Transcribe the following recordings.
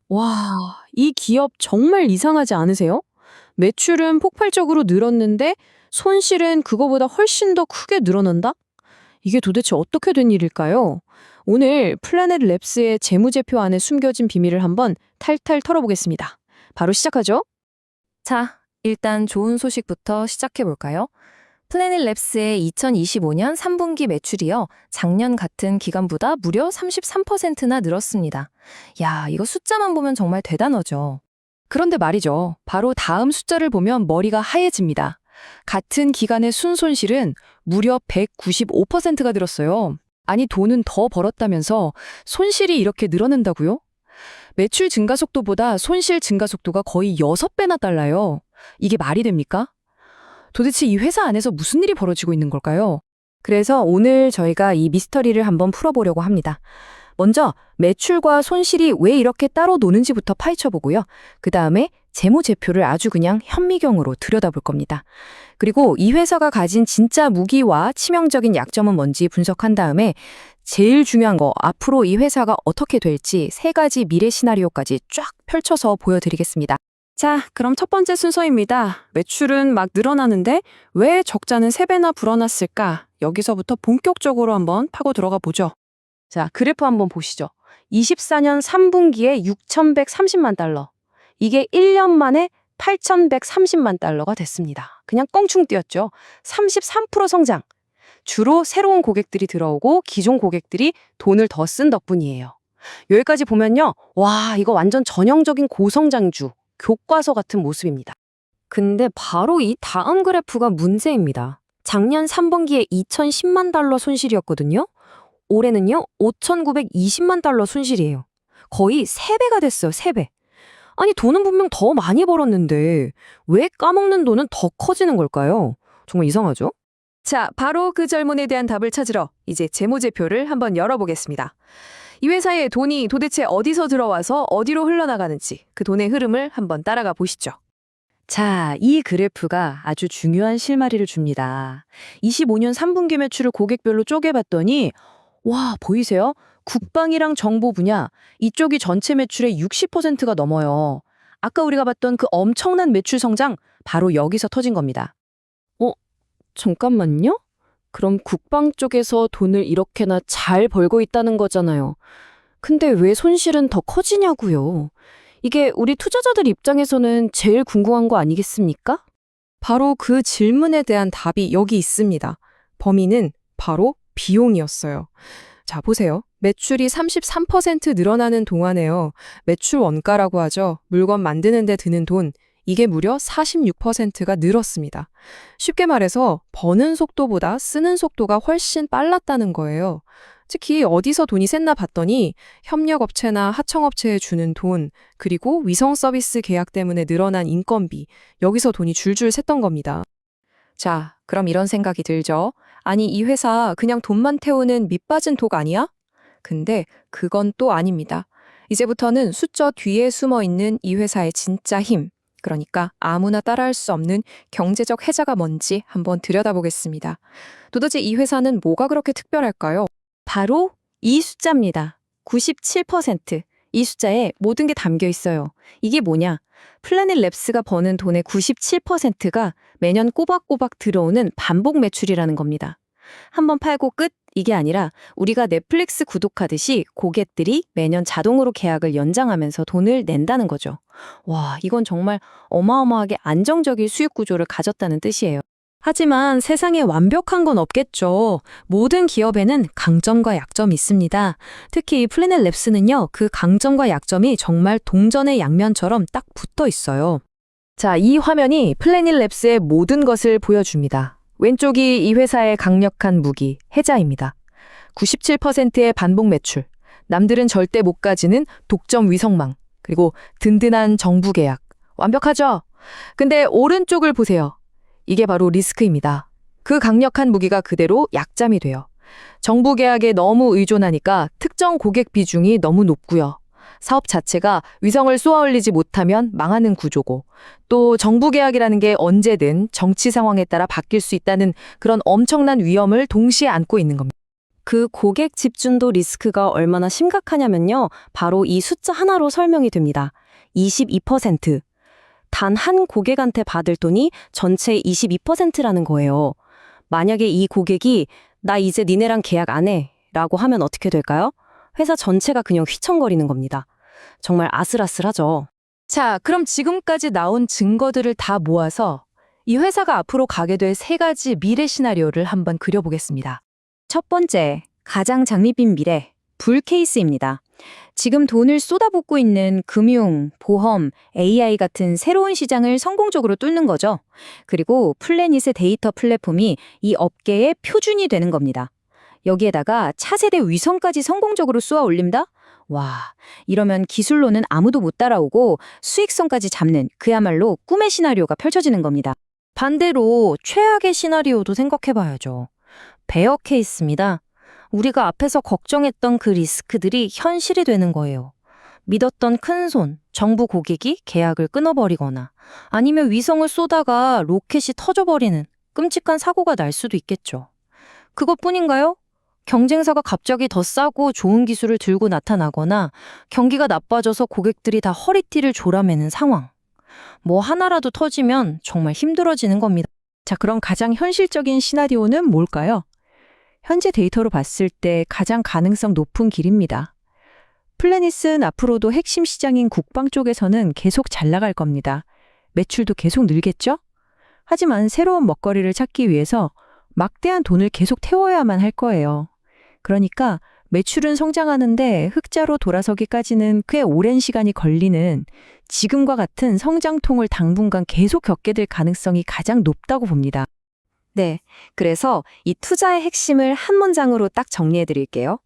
와, 이 기업 정말 이상하지 않으세요? 매출은 폭발적으로 늘었는데 손실은 그거보다 훨씬 더 크게 늘어난다? 이게 도대체 어떻게 된 일일까요? 오늘 플래닛 랩스의 재무제표 안에 숨겨진 비밀을 한번 탈탈 털어보겠습니다. 바로 시작하죠. 자, 일단 좋은 소식부터 시작해볼까요? 플래닛 랩스의 2025년 3분기 매출이요. 작년 같은 기간보다 무려 33%나 늘었습니다. 야, 이거 숫자만 보면 정말 대단하죠. 그런데 말이죠. 바로 다음 숫자를 보면 머리가 하얘집니다. 같은 기간의 순손실은 무려 195%가 늘었어요. 아니, 돈은 더 벌었다면서 손실이 이렇게 늘어난다고요? 매출 증가 속도보다 손실 증가 속도가 거의 6배나 달라요. 이게 말이 됩니까? 도대체 이 회사 안에서 무슨 일이 벌어지고 있는 걸까요? 그래서 오늘 저희가 이 미스터리를 한번 풀어보려고 합니다. 먼저 매출과 손실이 왜 이렇게 따로 노는지부터 파헤쳐보고요. 그 다음에 재무제표를 아주 그냥 현미경으로 들여다볼 겁니다. 그리고 이 회사가 가진 진짜 무기와 치명적인 약점은 뭔지 분석한 다음에 제일 중요한 거, 앞으로 이 회사가 어떻게 될지 3가지 미래 시나리오까지 쫙 펼쳐서 보여드리겠습니다. 자, 그럼 첫 번째 순서입니다. 매출은 막 늘어나는데 왜 적자는 3배나 불어났을까? 여기서부터 본격적으로 한번 파고 들어가 보죠. 자, 그래프 한번 보시죠. 24년 3분기에 6,130만 달러. 이게 1년 만에 8,130만 달러가 됐습니다. 그냥 껑충 뛰었죠. 33% 성장. 주로 새로운 고객들이 들어오고 기존 고객들이 돈을 더 쓴 덕분이에요. 여기까지 보면요. 와, 이거 완전 전형적인 고성장주, 교과서 같은 모습입니다. 근데 바로 이 다음 그래프가 문제입니다. 작년 3분기에 2,010만 달러 손실이었거든요. 올해는요, 5,920만 달러 손실이에요. 거의 3배가 됐어요, 3배. 아니, 돈은 분명 더 많이 벌었는데 왜 까먹는 돈은 더 커지는 걸까요? 정말 이상하죠? 자, 바로 그 질문에 대한 답을 찾으러 이제 재무제표를 한번 열어보겠습니다. 이 회사에 돈이 도대체 어디서 들어와서 어디로 흘러나가는지 그 돈의 흐름을 한번 따라가 보시죠. 자, 이 그래프가 아주 중요한 실마리를 줍니다. 25년 3분기 매출을 고객별로 쪼개봤더니 와, 보이세요? 국방이랑 정보 분야, 이쪽이 전체 매출의 60%가 넘어요. 아까 우리가 봤던 그 엄청난 매출 성장, 바로 여기서 터진 겁니다. 잠깐만요? 그럼 국방 쪽에서 돈을 이렇게나 잘 벌고 있다는 거잖아요. 근데 왜 손실은 더 커지냐고요? 이게 우리 투자자들 입장에서는 제일 궁금한 거 아니겠습니까? 바로 그 질문에 대한 답이 여기 있습니다. 범위는 바로 비용이었어요. 자, 보세요. 매출이 33% 늘어나는 동안에요. 매출 원가라고 하죠. 물건 만드는 데 드는 돈. 이게 무려 46%가 늘었습니다. 쉽게 말해서 버는 속도보다 쓰는 속도가 훨씬 빨랐다는 거예요. 특히 어디서 돈이 샜나 봤더니 협력업체나 하청업체에 주는 돈, 그리고 위성 서비스 계약 때문에 늘어난 인건비, 여기서 돈이 줄줄 샜던 겁니다. 자, 그럼 이런 생각이 들죠? 아니, 이 회사 그냥 돈만 태우는 밑빠진 독 아니야? 근데 그건 또 아닙니다. 이제부터는 숫자 뒤에 숨어 있는 이 회사의 진짜 힘, 그러니까 아무나 따라할 수 없는 경제적 해자가 뭔지 한번 들여다보겠습니다. 도대체 이 회사는 뭐가 그렇게 특별할까요? 바로 이 숫자입니다. 97%. 이 숫자에 모든 게 담겨 있어요. 이게 뭐냐? 플래닛 랩스가 버는 돈의 97%가 매년 꼬박꼬박 들어오는 반복 매출이라는 겁니다. 한번 팔고 끝? 이게 아니라 우리가 넷플릭스 구독하듯이 고객들이 매년 자동으로 계약을 연장하면서 돈을 낸다는 거죠. 와, 이건 정말 어마어마하게 안정적인 수익 구조를 가졌다는 뜻이에요. 하지만 세상에 완벽한 건 없겠죠. 모든 기업에는 강점과 약점이 있습니다. 특히 이 플래닛 랩스는요, 그 강점과 약점이 정말 동전의 양면처럼 딱 붙어 있어요. 자, 이 화면이 플래닛 랩스의 모든 것을 보여줍니다. 왼쪽이 이 회사의 강력한 무기, 해자입니다. 97%의 반복 매출, 남들은 절대 못 가지는 독점 위성망, 그리고 든든한 정부 계약. 완벽하죠? 근데 오른쪽을 보세요. 이게 바로 리스크입니다. 그 강력한 무기가 그대로 약점이 돼요. 정부 계약에 너무 의존하니까 특정 고객 비중이 너무 높고요. 사업 자체가 위성을 쏘아올리지 못하면 망하는 구조고, 또 정부 계약이라는 게 언제든 정치 상황에 따라 바뀔 수 있다는 그런 엄청난 위험을 동시에 안고 있는 겁니다. 그 고객 집중도 리스크가 얼마나 심각하냐면요. 바로 이 숫자 하나로 설명이 됩니다. 22%. 단 한 고객한테 받을 돈이 전체의 22%라는 거예요. 만약에 이 고객이 나 이제 니네랑 계약 안 해 라고 하면 어떻게 될까요? 회사 전체가 그냥 휘청거리는 겁니다. 정말 아슬아슬하죠. 자, 그럼 지금까지 나온 증거들을 다 모아서 이 회사가 앞으로 가게 될 세 가지 미래 시나리오를 한번 그려보겠습니다. 첫 번째, 가장 장밋빛 미래, 불 케이스입니다. 지금 돈을 쏟아붓고 있는 금융, 보험, AI 같은 새로운 시장을 성공적으로 뚫는 거죠. 그리고 플래닛의 데이터 플랫폼이 이 업계의 표준이 되는 겁니다. 여기에다가 차세대 위성까지 성공적으로 쏘아 올린다? 와, 이러면 기술로는 아무도 못 따라오고 수익성까지 잡는 그야말로 꿈의 시나리오가 펼쳐지는 겁니다. 반대로 최악의 시나리오도 생각해봐야죠. 베어 케이스입니다. 우리가 앞에서 걱정했던 그 리스크들이 현실이 되는 거예요. 믿었던 큰손, 정부 고객이 계약을 끊어버리거나 아니면 위성을 쏘다가 로켓이 터져버리는 끔찍한 사고가 날 수도 있겠죠. 그것뿐인가요? 경쟁사가 갑자기 더 싸고 좋은 기술을 들고 나타나거나 경기가 나빠져서 고객들이 다 허리띠를 졸아매는 상황. 뭐 하나라도 터지면 정말 힘들어지는 겁니다. 자, 그럼 가장 현실적인 시나리오는 뭘까요? 현재 데이터로 봤을 때 가장 가능성 높은 길입니다. 플래닛은 앞으로도 핵심 시장인 국방 쪽에서는 계속 잘 나갈 겁니다. 매출도 계속 늘겠죠? 하지만 새로운 먹거리를 찾기 위해서 막대한 돈을 계속 태워야만 할 거예요. 그러니까 매출은 성장하는데 흑자로 돌아서기까지는 꽤 오랜 시간이 걸리는 지금과 같은 성장통을 당분간 계속 겪게 될 가능성이 가장 높다고 봅니다. 네, 그래서 이 투자의 핵심을 한 문장으로 딱 정리해 드릴게요.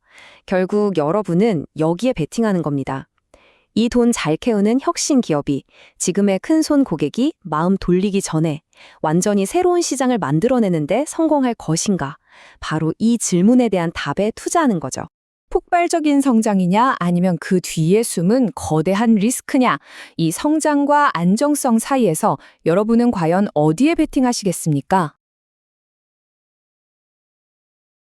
결국 여러분은 여기에 베팅하는 겁니다. 이 돈 잘 캐우는 혁신 기업이 지금의 큰손 고객이 마음 돌리기 전에 완전히 새로운 시장을 만들어내는데 성공할 것인가? 바로 이 질문에 대한 답에 투자하는 거죠. 폭발적인 성장이냐 아니면 그 뒤에 숨은 거대한 리스크냐? 이 성장과 안정성 사이에서 여러분은 과연 어디에 베팅하시겠습니까?